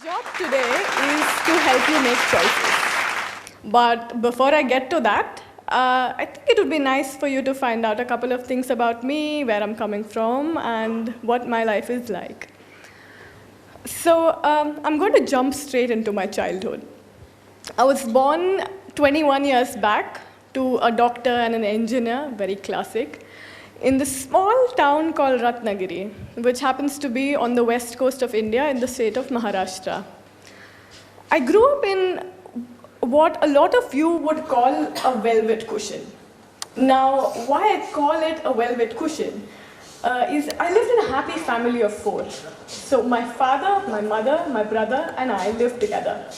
Job today is to help you make choices. But before I get to that, I think it would be nice for you to find out a couple of things about me, where I'm coming from, and what my life is like. So I'm going to jump straight into my childhood. I was born 21 years back to a doctor and an engineer, very classic, in this small town called Ratnagiri, which happens to be on the west coast of India in the state of Maharashtra. I grew up in what a lot of you would call a velvet cushion. Now, why I call it a velvet cushion is I lived in a happy family of 4. So my father, my mother, my brother, and I lived together.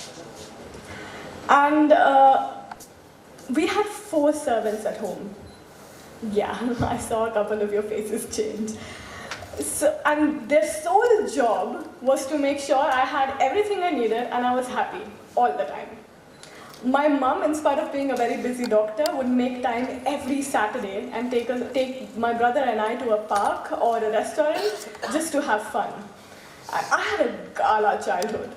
And we had 4 servants at home. Yeah, I saw a couple of your faces change. So, and their sole job was to make sure I had everything I needed and I was happy all the time. My mom, in spite of being a very busy doctor, would make time every Saturday and take my brother and I to a park or a restaurant just to have fun. I had a gala childhood.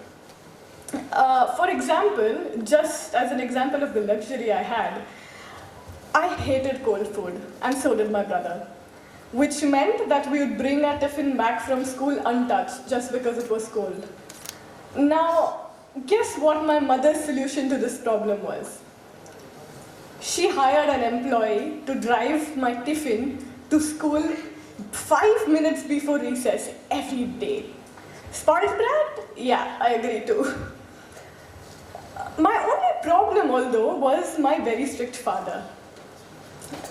For example, just as an example of the luxury I had, I hated cold food, and so did my brother, which meant that we would bring our tiffin back from school untouched just because it was cold. Now, guess what my mother's solution to this problem was? She hired an employee to drive my tiffin to school 5 minutes before recess every day. Spoiled brat? Yeah, I agree too. My only problem, although, was my very strict father.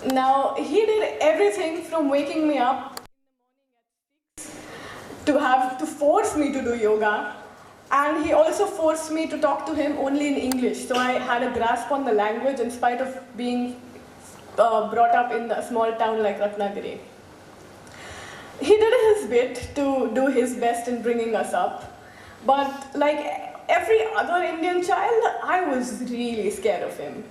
Now, he did everything from waking me up to force me to do yoga, and he also forced me to talk to him only in English, so I had a grasp on the language in spite of being brought up in a small town like Ratnagiri. He did his bit to do his best in bringing us up, but like every other Indian child, I was really scared of him.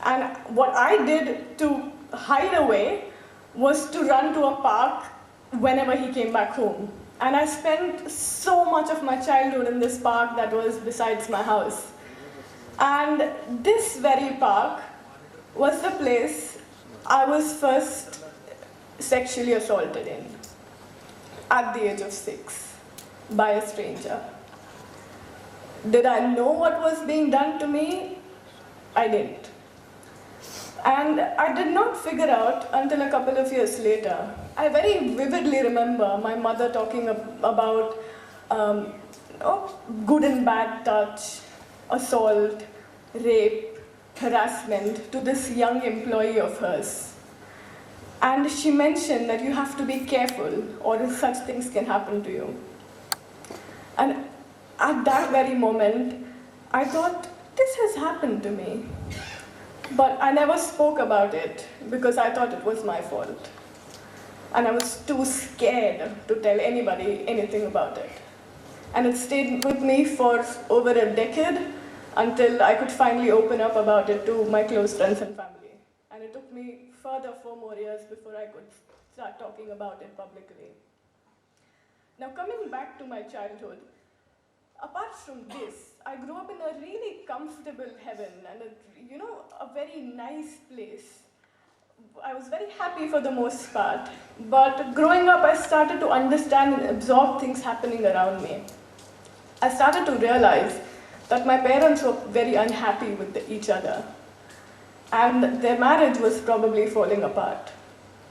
And what I did to hide away was to run to a park whenever he came back home. And I spent so much of my childhood in this park that was besides my house. And this very park was the place I was first sexually assaulted in at the age of 6 by a stranger. Did I know what was being done to me? I didn't. And I did not figure out until a couple of years later. I very vividly remember my mother talking about good and bad touch, assault, rape, harassment to this young employee of hers. And she mentioned that you have to be careful or such things can happen to you. And at that very moment, I thought, this has happened to me. But I never spoke about it because I thought it was my fault. And I was too scared to tell anybody anything about it. And it stayed with me for over a decade until I could finally open up about it to my close friends and family. And it took me further 4 more years before I could start talking about it publicly. Now, coming back to my childhood, apart from this, I grew up in a really comfortable heaven and a very nice place. I was very happy for the most part, but growing up I started to understand and absorb things happening around me. I started to realize that my parents were very unhappy with each other, and their marriage was probably falling apart.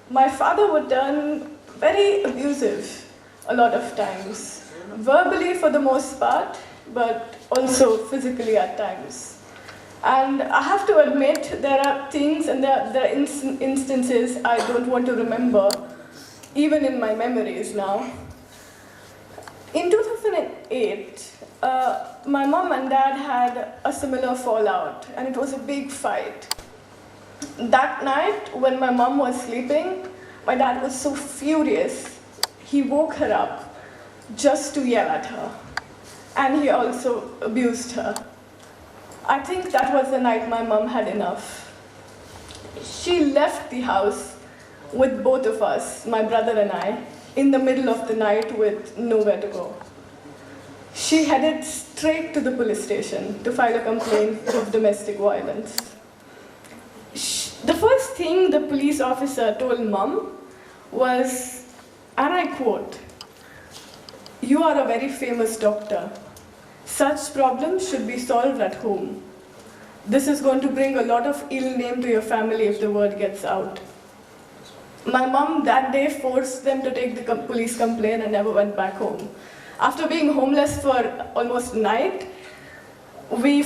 My father would turn very abusive a lot of times. Verbally for the most part, but also physically at times. And I have to admit, there are things and there are instances I don't want to remember, even in my memories now. In 2008, my mom and dad had a similar fallout, and it was a big fight. That night, when my mom was sleeping, my dad was so furious, he woke her up just to yell at her. And he also abused her. I think that was the night my mom had enough. She left the house with both of us, my brother and I, in the middle of the night with nowhere to go. She headed straight to the police station to file a complaint of domestic violence. The first thing the police officer told Mom was, and I quote, "You are a very famous doctor. Such problems should be solved at home. This is going to bring a lot of ill name to your family if the word gets out." My mom that day forced them to take the police complaint and never went back home. After being homeless for almost a night, we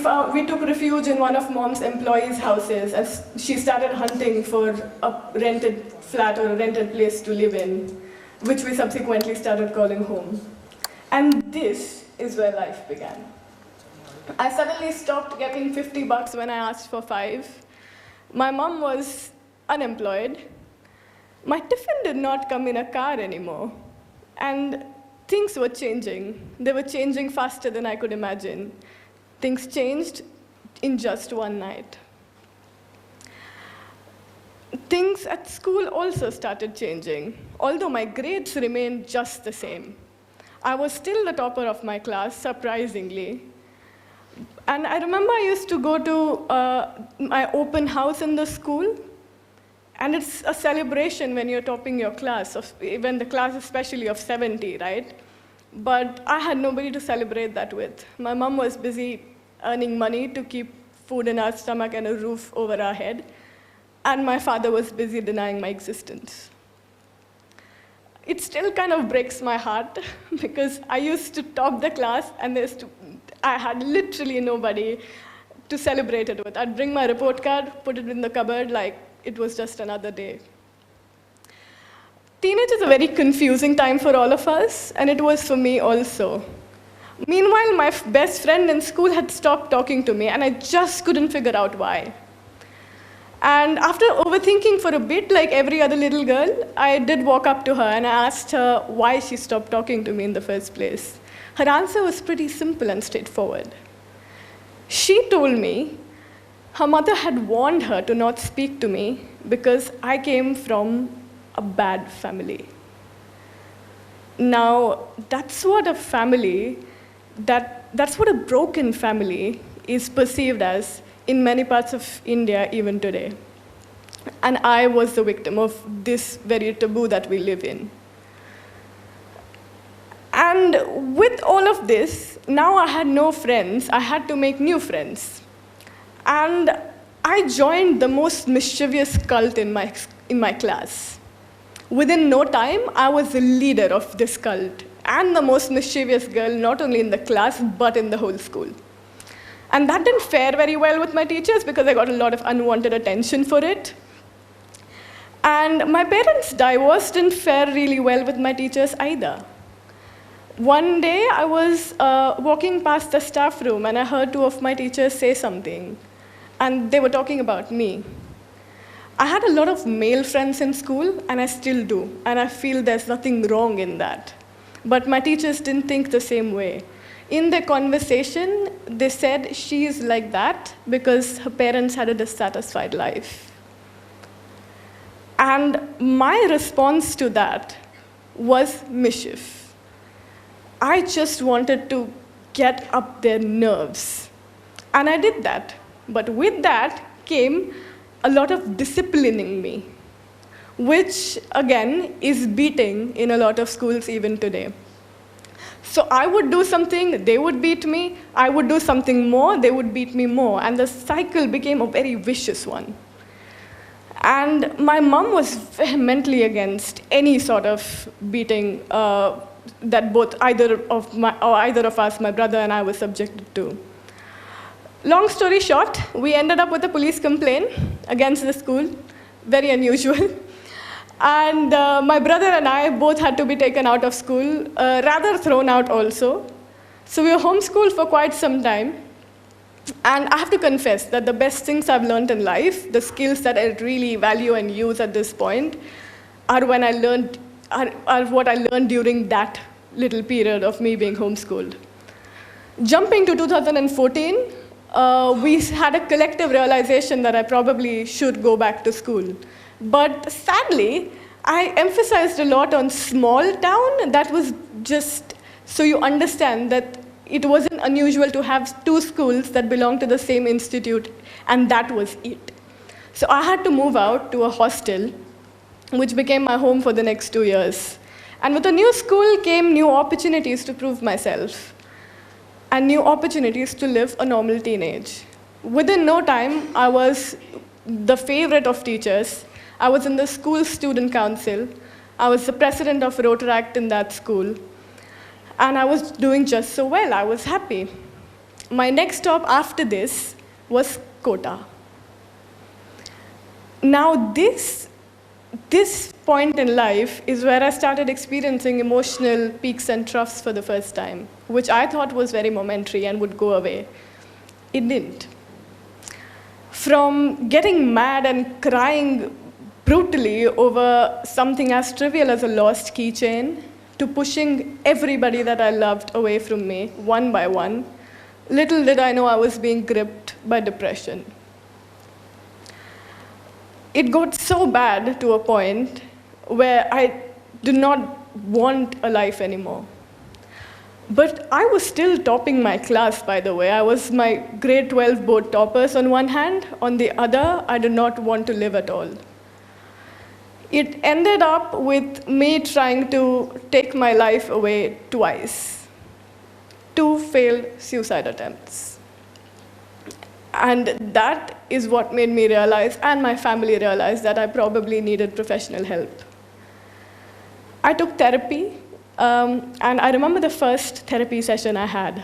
took refuge in one of Mom's employees' houses, and she started hunting for a rented flat or a rented place to live in, which we subsequently started calling home. And this is where life began. I suddenly stopped getting $50 when I asked for 5. My mom was unemployed. My tiffin did not come in a car anymore. And things were changing. They were changing faster than I could imagine. Things changed in just one night. Things at school also started changing, although my grades remained just the same. I was still the topper of my class, surprisingly. And I remember I used to go to my open house in the school, and it's a celebration when you're topping your class, when the class especially of 70, right? But I had nobody to celebrate that with. My mom was busy earning money to keep food in our stomach and a roof over our head, and my father was busy denying my existence. It still kind of breaks my heart because I used to top the class and I had literally nobody to celebrate it with. I'd bring my report card, put it in the cupboard like it was just another day. Teenage is a very confusing time for all of us, and it was for me also. Meanwhile, my best friend in school had stopped talking to me, and I just couldn't figure out why. And after overthinking for a bit, like every other little girl, I did walk up to her and I asked her why she stopped talking to me in the first place. Her answer was pretty simple and straightforward. She told me her mother had warned her to not speak to me because I came from a bad family. Now, that's what a broken family is perceived as in many parts of India even today. And I was the victim of this very taboo that we live in. And with all of this, now I had no friends. I had to make new friends. And I joined the most mischievous cult in my class. Within no time, I was the leader of this cult and the most mischievous girl, not only in the class, but in the whole school. And that didn't fare very well with my teachers because I got a lot of unwanted attention for it. And my parents' divorce didn't fare really well with my teachers either. One day, I was walking past the staff room and I heard 2 of my teachers say something. And they were talking about me. I had a lot of male friends in school, and I still do. And I feel there's nothing wrong in that. But my teachers didn't think the same way. In their conversation, they said she's like that because her parents had a dissatisfied life. And my response to that was mischief. I just wanted to get up their nerves. And I did that. But with that came a lot of disciplining me, which, again, is beating in a lot of schools even today. So I would do something, they would beat me. I would do something more, they would beat me more. And the cycle became a very vicious one. And my mom was vehemently against any sort of beating that either of us, my brother and I, were subjected to. Long story short, we ended up with a police complaint against the school, very unusual. And my brother and I both had to be taken out of school, rather thrown out also. So we were homeschooled for quite some time. And I have to confess that the best things I've learned in life, the skills that I really value and use at this point, are what I learned during that little period of me being homeschooled. Jumping to 2014, we had a collective realization that I probably should go back to school. But sadly, I emphasized a lot on small town. That was just so you understand that it wasn't unusual to have two schools that belonged to the same institute, and that was it. So I had to move out to a hostel, which became my home for the next 2 years. And with a new school came new opportunities to prove myself, and new opportunities to live a normal teenage. Within no time, I was the favorite of teachers. I was in the school student council. I was the president of Rotaract in that school. And I was doing just so well. I was happy. My next stop after this was Kota. Now this point in life is where I started experiencing emotional peaks and troughs for the first time, which I thought was very momentary and would go away. It didn't. From getting mad and crying brutally over something as trivial as a lost keychain, to pushing everybody that I loved away from me, one by one, little did I know I was being gripped by depression. It got so bad to a point where I did not want a life anymore. But I was still topping my class, by the way. I was my grade 12 board toppers on one hand. On the other, I did not want to live at all. It ended up with me trying to take my life away twice. 2 failed suicide attempts. And that is what made me realize, and my family realize, that I probably needed professional help. I took therapy, and I remember the first therapy session I had.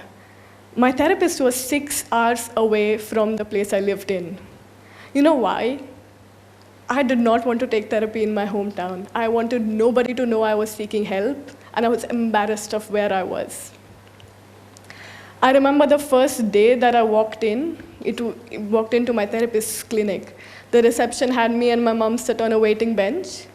My therapist was 6 hours away from the place I lived in. You know why? I did not want to take therapy in my hometown. I wanted nobody to know I was seeking help, and I was embarrassed of where I was. I remember the first day that I walked into my therapist's clinic. The reception had me and my mom sit on a waiting bench,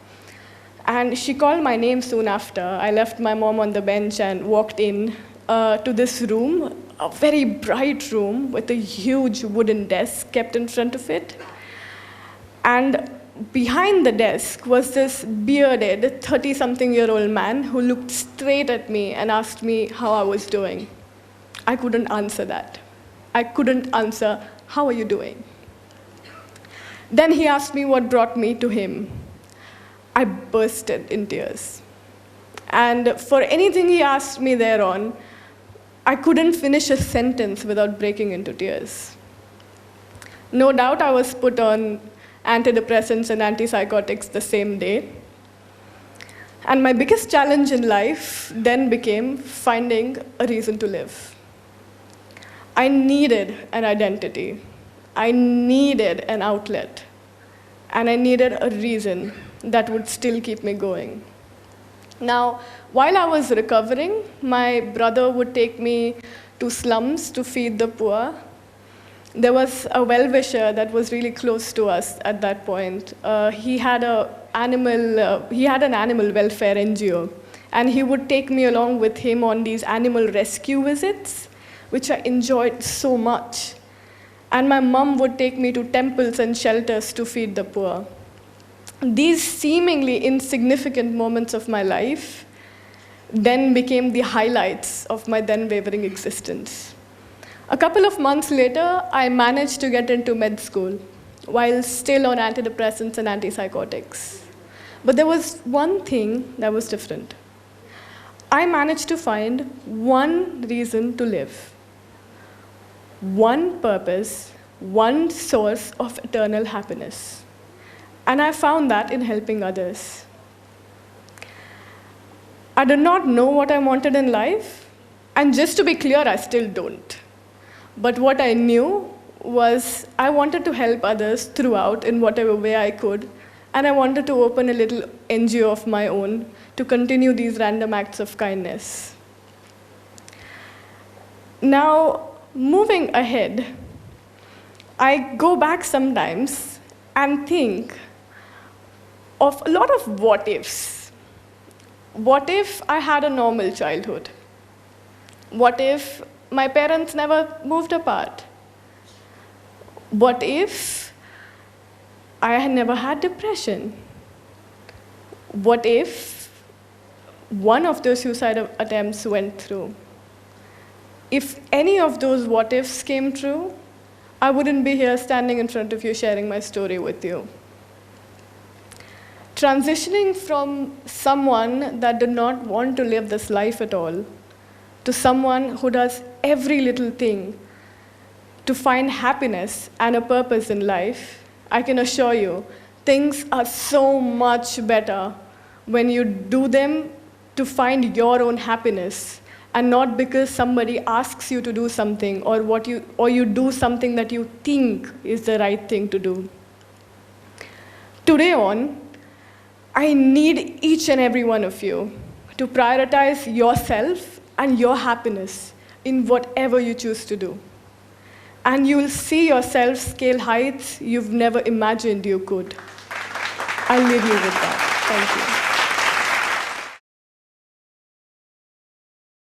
and she called my name soon after. I left my mom on the bench and walked in to this room, a very bright room with a huge wooden desk kept in front of it. And behind the desk was this bearded 30-something-year-old man who looked straight at me and asked me how I was doing. I couldn't answer that. I couldn't answer, how are you doing? Then he asked me what brought me to him. I bursted in tears. And for anything he asked me thereon, I couldn't finish a sentence without breaking into tears. No doubt I was put on antidepressants and antipsychotics the same day. And my biggest challenge in life then became finding a reason to live. I needed an identity. I needed an outlet. And I needed a reason that would still keep me going. Now, while I was recovering, my brother would take me to slums to feed the poor. There was a well-wisher that was really close to us at that point. He had an animal welfare NGO, and he would take me along with him on these animal rescue visits, which I enjoyed so much. And my mom would take me to temples and shelters to feed the poor. These seemingly insignificant moments of my life then became the highlights of my then wavering existence. A couple of months later, I managed to get into med school while still on antidepressants and antipsychotics. But there was one thing that was different. I managed to find one reason to live, one purpose, one source of eternal happiness. And I found that in helping others. I did not know what I wanted in life, and just to be clear, I still don't. But what I knew was I wanted to help others throughout in whatever way I could, and I wanted to open a little NGO of my own to continue these random acts of kindness. Now, moving ahead, I go back sometimes and think of a lot of what ifs. What if I had a normal childhood? What if my parents never moved apart? What if I had never had depression? What if one of those suicide attempts went through? if any of those what ifs came true, I wouldn't be here standing in front of you sharing my story with you. Transitioning from someone that did not want to live this life at all to someone who does every little thing to find happiness and a purpose in life, I can assure you, things are so much better when you do them to find your own happiness and not because somebody asks you to do something or you do something that you think is the right thing to do. Today on, I need each and every one of you to prioritize yourself and your happiness in whatever you choose to do. And you will see yourself scale heights you've never imagined you could. I'll leave you with that. Thank you.